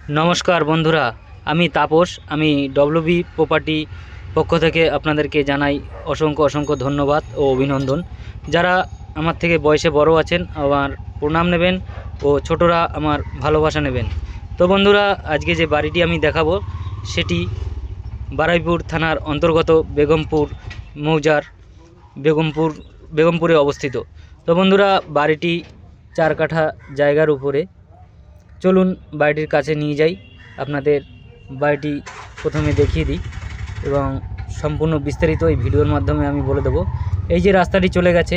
नमस्कार बंधुरा आमी तापस आमी डब्ल्यूबी प्रपार्टी पक्ष थेके आपनादेरके जानाई असंख्य असंख्य धन्यवाद और अभिनंदन। जारा आमार थेके बयसे बड़ो आछेन आमार प्रणाम नेबेन और छोटोरा आमार भालोबासा नेबेन। तो बंधुरा आज के जे बाड़ीटी आमी देखाबो सेटी बारुईपुर थानार अंतर्गत बेगमपुर मौजार बेगमपुरे अवस्थित। तो बंधुरा बाड़ीटी 4 काठा जायगार उपरे। चलुन बाड़ीटिर काछे निये जाई, आपनादेर बाड़ीटी प्रथमे देखिए दी एवं सम्पूर्ण विस्तारित এই ভিডিওর মাধ্যমে আমি বলে দেব। এই যে রাস্তাটি চলে গেছে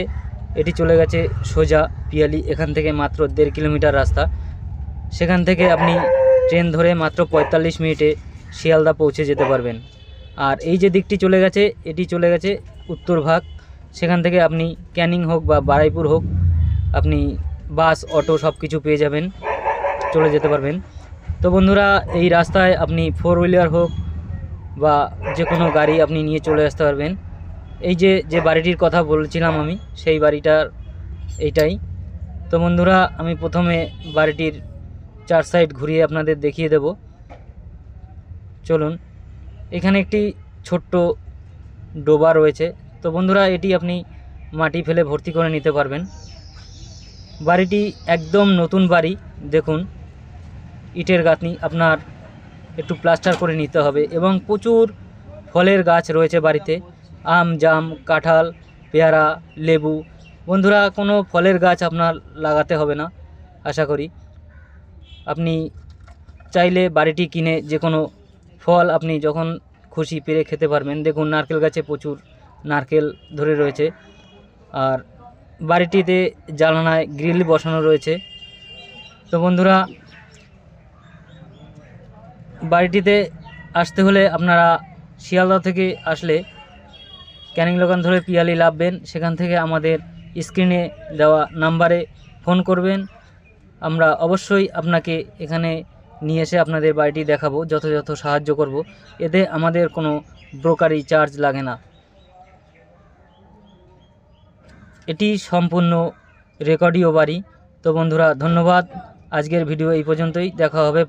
এটি চলে গেছে সোজা পিয়ালি, এখান থেকে মাত্র 1.5 কিলোমিটার রাস্তা। সেখান থেকে আপনি ট্রেন ধরে মাত্র 45 মিনিটে শিয়ালদা পৌঁছে যেতে পারবেন। আর এই যে দিকটি চলে গেছে এটি চলে গেছে উত্তর ভাগ, সেখান থেকে আপনি ক্যানিং হোক বা বারুইপুর হোক আপনি বাস অটো সব কিছু পেয়ে যাবেন, চলে যেতে পারবেন। তো বন্ধুরা এই রাস্তায় আপনি 4 হুইলার হোক বা যে কোনো গাড়ি আপনি নিয়ে চলে আসতে পারবেন। এই যে বাড়িটির কথা বলছিলাম আমি সেই বাড়িটার এইটাই। তো বন্ধুরা আমি প্রথমে বাড়িটির 4 সাইড ঘুরিয়ে আপনাদের দেখিয়ে দেব। চলুন, এখানে একটি ছোট্ট ডোবা রয়েছে। তো বন্ধুরা এটি আপনি মাটি ফেলে ভর্তি করে নিতে পারবেন। বাড়িটি একদম নতুন বাড়ি, দেখুন ইটের গাঁথনি, আপনার একটু প্লাস্টার করে নিতে হবে এবং প্রচুর ফলের গাছ রয়েছে বাড়িতে, আম জাম কাঁঠাল পেয়ারা লেবু। বন্ধুরা কোনো ফলের গাছ আপনার লাগাতে হবে না, আশা করি আপনি চাইলে বাড়িটি কিনে যে কোনো ফল আপনি যখন খুশি পেরে খেতে পারবেন। দেখুন নারকেল গাছে প্রচুর নারকেল ধরে রয়েছে। আর বাড়িটিতে জানালায় গ্রিল বসানো রয়েছে। তো বন্ধুরা বাড়িটিতে আসতে হলে আপনারা শিয়ালদা থেকে আসলে ক্যানিং লোকান ধরে পিয়ালি নামবেন, সেখান থেকে আমাদের স্ক্রিনে দেওয়া নাম্বারে ফোন করবেন। আমরা অবশ্যই আপনাকে এখানে নিয়ে এসে আপনাদের বাড়িটি দেখাবো, যথাযথ সাহায্য করব। এতে আমাদের কোনো ব্রোকারি চার্জ লাগে না। এটি সম্পূর্ণ রেকর্ডীয় বাড়ি। তো বন্ধুরা ধন্যবাদ, আজকের ভিডিও এই পর্যন্তই, দেখা হবে।